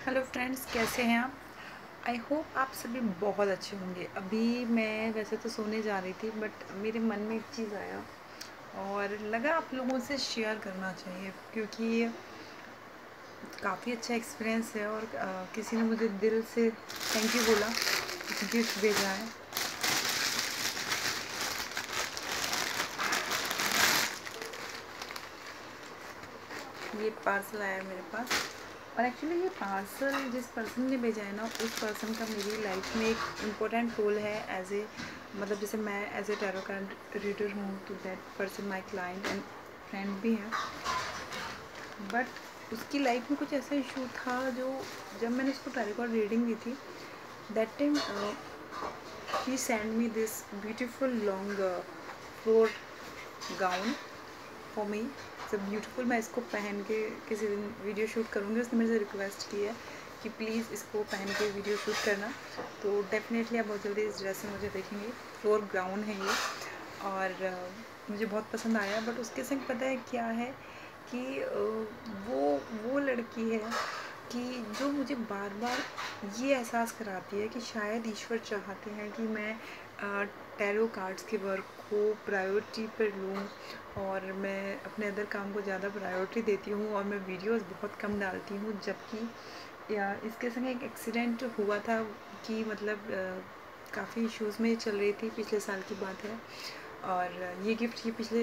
Hello friends, कैसे हैं आप? आई होप आप सभी बहुत अच्छे होंगे। अभी मैं वैसे तो सोने जा रही थी, बट मेरे मन में एक चीज़ आया और लगा आप लोगों से शेयर करना चाहिए, क्योंकि काफ़ी अच्छा एक्सपीरियंस है। और किसी ने मुझे दिल से थैंक यू बोला, गिफ्ट भेजा है। ये पार्सल आया है मेरे पास। और एक्चुअली ये पार्सल जिस पर्सन ने भेजा है ना, उस पर्सन का मेरी लाइफ में एक इम्पोर्टेंट रोल है। एज ए मतलब जैसे मैं as a tarot card reader हूँ, तो that person my client and friend भी है। बट उसकी लाइफ में कुछ ऐसा इशू था जो जब मैंने उसको टैरो कार्ड रीडिंग दी थी, that time he send me this beautiful long floor gown for me. It's beautiful. मैं इसको पहन के किसी दिन वीडियो शूट करूँगी। उसने मेरे से रिक्वेस्ट की है कि प्लीज़ इसको पहन के वीडियो शूट करना, तो डेफिनेटली आप बहुत जल्दी इस ड्रेस में मुझे देखेंगे। फ्लोर ग्राउंड है ये, और मुझे बहुत पसंद आया। बट उसके संग पता है क्या है कि वो लड़की है कि जो मुझे बार बार ये एहसास कराती है कि शायद ईश्वर चाहते हैं कि मैं टैरो कार्ड्स के वर्क को प्रायोरिटी पर लूँ, और मैं अपने अदर काम को ज़्यादा प्रायोरिटी देती हूँ, और मैं वीडियोस बहुत कम डालती हूँ। जबकि या इसके संग एक एक्सीडेंट हुआ था कि मतलब काफ़ी इश्यूज़ में चल रही थी, पिछले साल की बात है। और ये गिफ्ट ये पिछले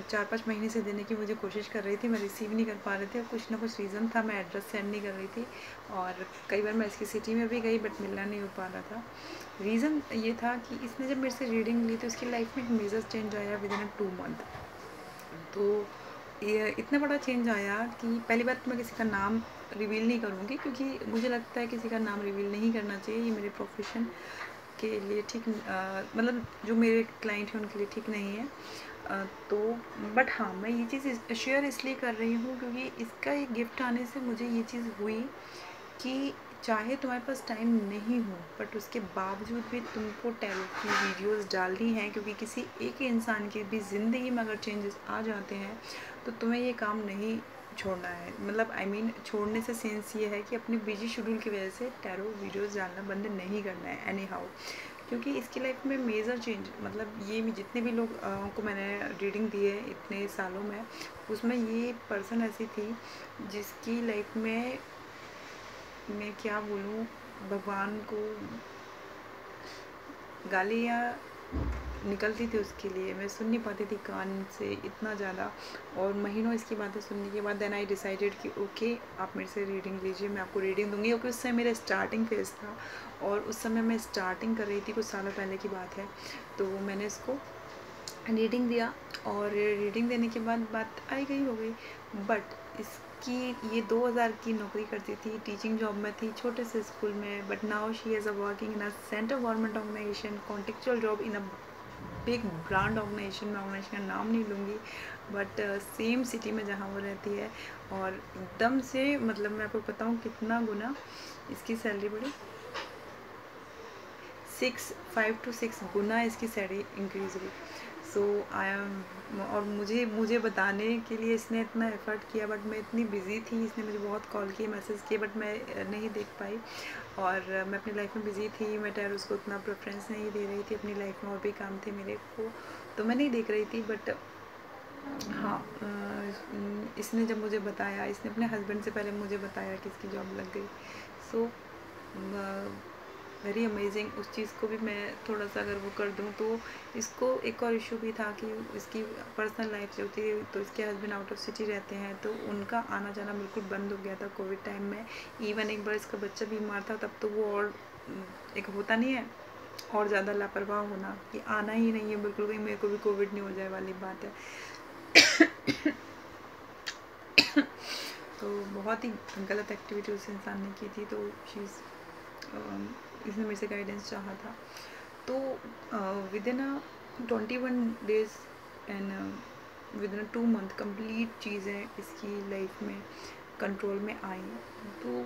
4-5 महीने से देने की मुझे कोशिश कर रही थी, मैं रिसीव नहीं कर पा रही थी। और कुछ ना कुछ रीज़न था, मैं एड्रेस सेंड नहीं कर रही थी, और कई बार मैं इसकी सिटी में भी गई बट मिलना नहीं हो पा रहा था। रीज़न ये था कि इसने जब मेरे से रीडिंग ली तो इसकी लाइफ में एक मेजर चेंज आया विद इन 2 मंथ। तो ये इतना बड़ा चेंज आया कि पहली बात तो मैं किसी का नाम रिवील नहीं करूँगी, क्योंकि मुझे लगता है किसी का नाम रिवील नहीं करना चाहिए। ये मेरे प्रोफेशन के लिए ठीक मतलब जो मेरे क्लाइंट हैं उनके लिए ठीक नहीं है। तो बट हाँ, मैं ये चीज़ शेयर इसलिए कर रही हूँ क्योंकि इसका एक गिफ्ट आने से मुझे ये चीज़ हुई कि चाहे तुम्हारे पास टाइम नहीं हो, बट उसके बावजूद भी तुमको टैरो की वीडियोस डालनी है, क्योंकि किसी एक इंसान की भी ज़िंदगी में अगर चेंजेस आ जाते हैं तो तुम्हें ये काम नहीं छोड़ना है। मतलब आई मीन छोड़ने से सेंस ये है कि अपनी बिजी शेड्यूल की वजह से टैरो वीडियोस डालना बंद नहीं करना है एनी हाउ। क्योंकि इसकी लाइफ में मेजर चेंज मतलब ये जितने भी लोग को मैंने रीडिंग दी है इतने सालों में, उसमें ये पर्सन ऐसी थी जिसकी लाइफ में मैं क्या बोलूँ, भगवान को गालियाँ निकलती थी उसके लिए। मैं सुन नहीं पाती थी कान से इतना ज़्यादा। और महीनों इसकी बातें सुनने के बाद देन आई डिसाइडेड कि ओके, आप मेरे से रीडिंग लीजिए, मैं आपको रीडिंग दूंगी। क्योंकि उस समय मेरा स्टार्टिंग फेज़ था, और उस समय मैं स्टार्टिंग कर रही थी, कुछ सालों पहले की बात है। तो मैंने इसको रीडिंग दिया, और रीडिंग देने के बाद बात आई गई हो गई। बट इसकी ये 2000 की नौकरी करती थी, टीचिंग जॉब में थी छोटे से स्कूल में। But now she is a working in a central government organisation, contractual job in a big brand organisation. मैं ऑर्गेनाइजेशन का नाम नहीं लूँगी, बट सेम सिटी में जहाँ वो रहती है। और एकदम से मतलब मैं आपको बताऊँ कितना गुना इसकी सैलरी बढ़ी, 5 to 6 गुना इसकी सैलरी इंक्रीज़ हुई। सो आई एम, और मुझे बताने के लिए इसने इतना एफ़र्ट किया, बट मैं इतनी बिज़ी थी। इसने मुझे बहुत कॉल किए, मैसेज किए, बट मैं नहीं देख पाई। और मैं अपनी लाइफ में बिज़ी थी, मैं टैरोस को उतना प्रेफरेंस नहीं दे रही थी। अपनी लाइफ में और भी काम थे मेरे को, तो मैं नहीं देख रही थी। बट हाँ, इसने जब मुझे बताया, इसने अपने हस्बैंड से पहले मुझे बताया कि इसकी जॉब लग गई। So very amazing. उस चीज़ को भी मैं थोड़ा सा अगर वो कर दूँ, तो इसको एक और इशू भी था कि इसकी पर्सनल लाइफ जो थी, तो इसके हस्बैंड आउट ऑफ सिटी रहते हैं, तो उनका आना जाना बिल्कुल बंद हो गया था कोविड टाइम में। इवन एक बार इसका बच्चा बीमार था, तब तो वो और एक होता नहीं है, और ज़्यादा लापरवाह होना कि आना ही नहीं है बिल्कुल भी, मेरे को भी कोविड नहीं हो जाए वाली बात है। तो बहुत ही गलत एक्टिविटी उस इंसान ने की थी। तो चीज़ इसने मेरे से गाइडेंस चाहा था। तो with in 21 days and with in 2 month complete चीज़ें इसकी लाइफ में कंट्रोल में आई। तो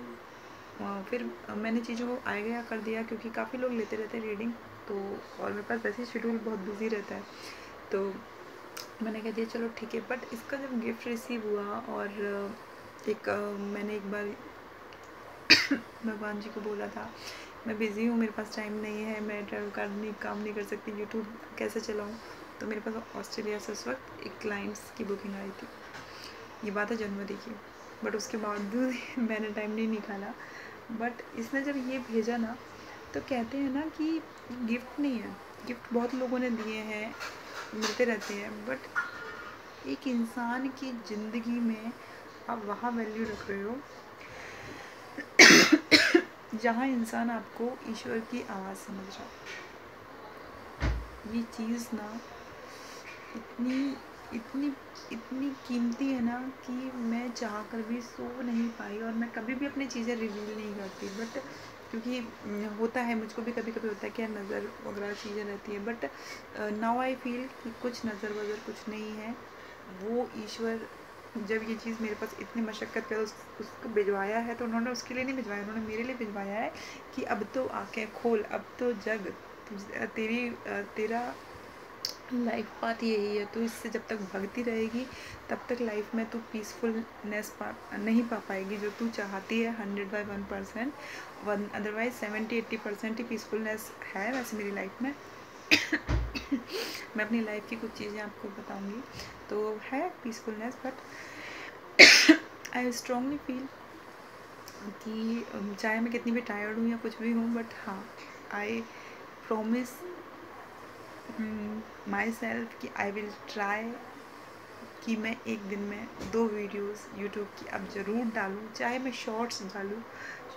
फिर मैंने चीज़ों को आया गया कर दिया, क्योंकि काफ़ी लोग लेते रहते हैं रीडिंग, तो और मेरे पास वैसे ही शेड्यूल बहुत बिजी रहता है। तो मैंने कह दिया चलो ठीक है। बट इसका जब गिफ्ट रिसीव हुआ, और एक मैंने एक बार भगवान जी को बोला था मैं बिज़ी हूँ, मेरे पास टाइम नहीं है, मैं ट्रैवल कार्ड नहीं काम नहीं कर सकती, यूट्यूब कैसे चलाऊँ। तो मेरे पास ऑस्ट्रेलिया से उस वक्त एक क्लाइंट्स की बुकिंग आई थी, ये बात है जनवरी की, बट उसके बावजूद मैंने टाइम नहीं निकाला। बट इसने जब ये भेजा ना, तो कहते हैं ना कि गिफ्ट नहीं है, गिफ्ट बहुत लोगों ने दिए हैं, मिलते रहते हैं, बट एक इंसान की ज़िंदगी में आप वहाँ वैल्यू रख रहे हो जहाँ इंसान आपको ईश्वर की आवाज़ समझ रहा है। ये चीज़ ना इतनी इतनी इतनी कीमती है ना कि मैं चाह कर भी सो नहीं पाई, और मैं कभी भी अपनी चीज़ें रिवील नहीं करती, बट क्योंकि होता है, मुझको भी कभी कभी होता है कि नज़र वगैरह चीज़ें रहती है, बट नाउ आई फील कि कुछ नज़र वज़र कुछ नहीं है। वो ईश्वर जब ये चीज़ मेरे पास इतनी मशक्क़त कर उसको भिजवाया है, तो उन्होंने उसके लिए नहीं भिजवाया, उन्होंने मेरे लिए भिजवाया है कि अब तो आँखें खोल, अब तो जग, तेरा लाइफ पाथ यही है। तो इससे जब तक भगती रहेगी तब तक लाइफ में तू पीसफुलनेस नहीं पा पाएगी जो तू चाहती है 100/1%। अदरवाइज 70-80% ही पीसफुलनेस है वैसे मेरी लाइफ में। मैं अपनी लाइफ की कुछ चीज़ें आपको बताऊंगी, तो है peacefulness, but I strongly feel कि चाहे मैं कितनी भी टायर्ड हूँ या कुछ भी हूँ, बट हाँ, आई प्रॉमिस माई सेल्फ कि आई विल ट्राई कि मैं एक दिन में 2 वीडियोस यूट्यूब की अब ज़रूर डालूँ, चाहे मैं शॉर्ट्स डालूँ,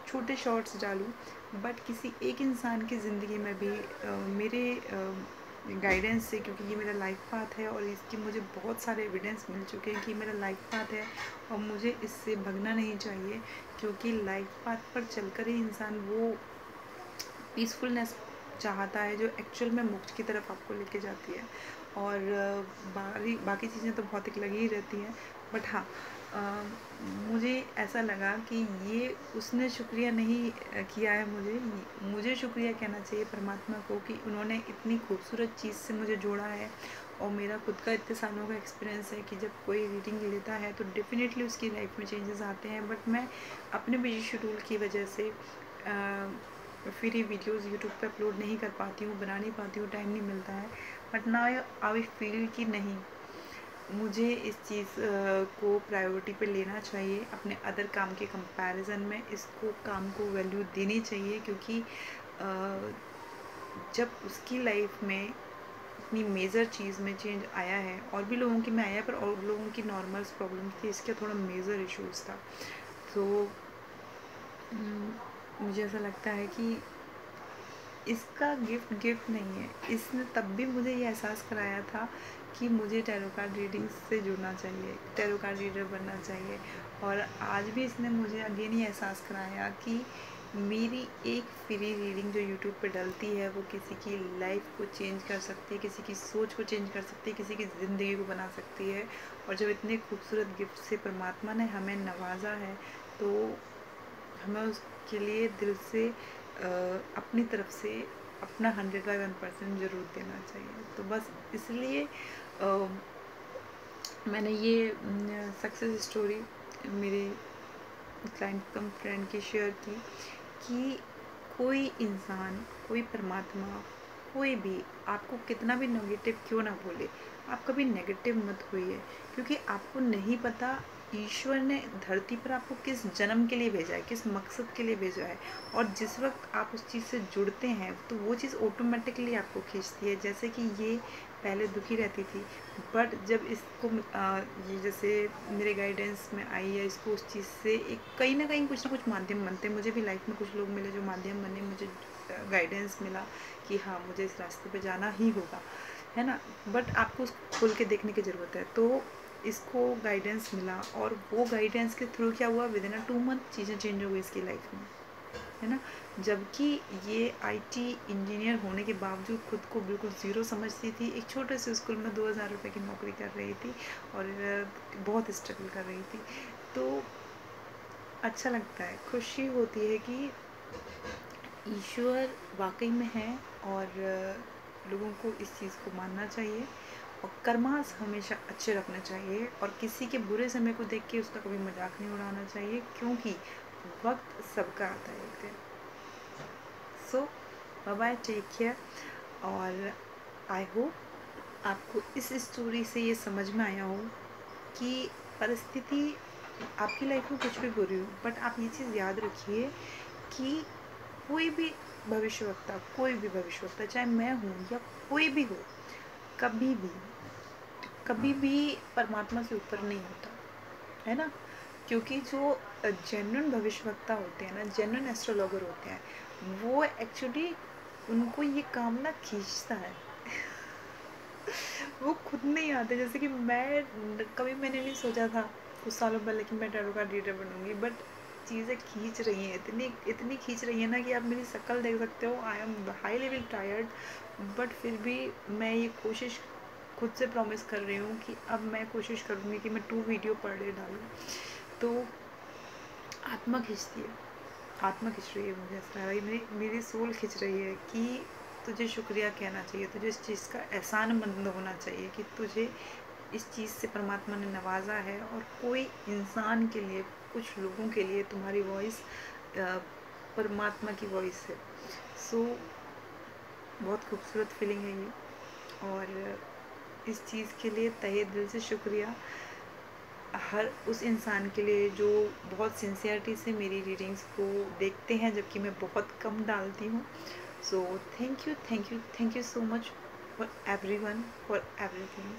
छोटे शॉर्ट्स डालूँ, बट किसी एक इंसान की ज़िंदगी में भी मेरे गाइडेंस से, क्योंकि ये मेरा लाइफ पाथ है और इसकी मुझे बहुत सारे एविडेंस मिल चुके हैं कि मेरा लाइफ पाथ है और मुझे इससे भगना नहीं चाहिए, क्योंकि लाइफ पाथ पर चलकर ही इंसान वो पीसफुलनेस चाहता है जो एक्चुअल में मोक्ष की तरफ आपको लेके जाती है। और बाकी चीज़ें तो भौतिक लगी ही रहती हैं, बट हाँ, मुझे ऐसा लगा कि ये उसने शुक्रिया नहीं किया है, मुझे शुक्रिया कहना चाहिए परमात्मा को कि उन्होंने इतनी खूबसूरत चीज़ से मुझे जोड़ा है। और मेरा खुद का इतने सालों का एक्सपीरियंस है कि जब कोई रीडिंग लेता है तो डेफिनेटली उसकी लाइफ में चेंजेस आते हैं, बट मैं अपने बिजी शेड्यूल की वजह से फ्री वीडियोस यूट्यूब पे अपलोड नहीं कर पाती हूँ, बना नहीं पाती हूँ, टाइम नहीं मिलता है। बट ना आई फील कि नहीं, मुझे इस चीज़ को प्रायोरिटी पे लेना चाहिए, अपने अदर काम के कंपैरिजन में इसको काम को वैल्यू देनी चाहिए, क्योंकि जब उसकी लाइफ में इतनी मेजर चीज़ में चेंज आया है, और भी लोगों की में आया पर और लोगों की नॉर्मल प्रॉब्लम थी, इसका थोड़ा मेजर इश्यूज था। तो मुझे ऐसा लगता है कि इसका गिफ्ट नहीं है, इसने तब भी मुझे ये एहसास कराया था कि मुझे टैरो कार्ड रीडिंग से जुड़ना चाहिए, टैरो कार्ड रीडर बनना चाहिए। और आज भी इसने मुझे अगेन ये एहसास कराया कि मेरी एक फ्री रीडिंग जो यूट्यूब पे डलती है वो किसी की लाइफ को चेंज कर सकती है, किसी की सोच को चेंज कर सकती है, किसी की ज़िंदगी को बना सकती है। और जब इतने खूबसूरत गिफ्ट से परमात्मा ने हमें नवाजा है, तो हमें उसके लिए दिल से अपनी तरफ से अपना 100/1% ज़रूर देना चाहिए। तो बस इसलिए मैंने ये सक्सेस स्टोरी मेरे क्लाइंट कम फ्रेंड की शेयर की कि कोई इंसान, कोई परमात्मा, कोई भी आपको कितना भी नेगेटिव क्यों ना बोले, आप कभी नेगेटिव मत होइए, क्योंकि आपको नहीं पता ईश्वर ने धरती पर आपको किस जन्म के लिए भेजा है, किस मकसद के लिए भेजा है। और जिस वक्त आप उस चीज़ से जुड़ते हैं तो वो चीज़ ऑटोमेटिकली आपको खींचती है। जैसे कि ये पहले दुखी रहती थी, बट जब इसको ये जैसे मेरे गाइडेंस में आई है, इसको उस चीज़ से एक कहीं ना कहीं कुछ ना कुछ माध्यम बनते हैं। मुझे भी लाइफ में कुछ लोग मिले जो माध्यम बने, मुझे गाइडेंस मिला कि हाँ मुझे इस रास्ते पे जाना ही होगा, है ना। बट आपको उसको खोल के देखने की ज़रूरत है। तो इसको गाइडेंस मिला, और वो गाइडेंस के थ्रू क्या हुआ, विद इन 2 मंथ चीज़ें चेंज हो गई इसकी लाइफ में, है ना। जबकि ये आईटी इंजीनियर होने के बावजूद खुद को बिल्कुल ज़ीरो समझती थी, एक छोटे से स्कूल में 2000 रुपये की नौकरी कर रही थी और बहुत स्ट्रगल कर रही थी। तो अच्छा लगता है, खुशी होती है कि ईश्वर वाकई में है, और लोगों को इस चीज़ को मानना चाहिए, और कर्मास हमेशा अच्छे रखना चाहिए, और किसी के बुरे समय को देख के उसका कभी मजाक नहीं उड़ाना चाहिए, क्योंकि वक्त सबका आता है एक दिन। सो बाय बाय, टेक केयर। और आई होप आपको इस स्टोरी से ये समझ में आया हो कि परिस्थिति आपकी लाइफ में कुछ भी बुरी हो, बट आप ये चीज़ याद रखिए कि कोई भी भविष्यवक्ता चाहे मैं हूँ या कोई भी हो, कभी भी परमात्मा से ऊपर नहीं होता है ना। क्योंकि जो जेन्युइन भविष्यवक्ता होते हैं ना, जेन्युइन एस्ट्रोलॉगर होते हैं, वो एक्चुअली उनको ये काम ना खींचता है वो खुद नहीं आते। जैसे कि मैंने नहीं सोचा था कुछ सालों पहले कि मैं टैरो कार्ड रीडर बनूंगी, बट चीज़ें खींच रही हैं, इतनी खींच रही है ना कि आप मेरी शक्ल देख सकते हो। I am high level tired, but फिर भी मैं ये कोशिश खुद से प्रॉमिस कर रही हूँ कि अब मैं कोशिश करूँगी कि मैं 2 वीडियो पर डे डालूँ। तो आत्मा खींचती है, आत्मा खींच रही है मुझे ऐसा लग रहा है, मेरी सोल खींच रही है कि तुझे शुक्रिया कहना चाहिए, तुझे इस चीज़ का एहसानमंद होना चाहिए कि तुझे इस चीज़ से परमात्मा ने नवाजा है। और कोई इंसान के लिए, कुछ लोगों के लिए तुम्हारी वॉइस परमात्मा की वॉइस है। सो बहुत खूबसूरत फीलिंग है ये, और इस चीज़ के लिए तहे दिल से शुक्रिया हर उस इंसान के लिए जो बहुत सिंसियरिटी से मेरी रीडिंग्स को देखते हैं, जबकि मैं बहुत कम डालती हूँ। So thank you so much for everyone, for everything,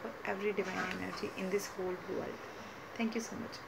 for every divine energy in this whole world. Thank you so much.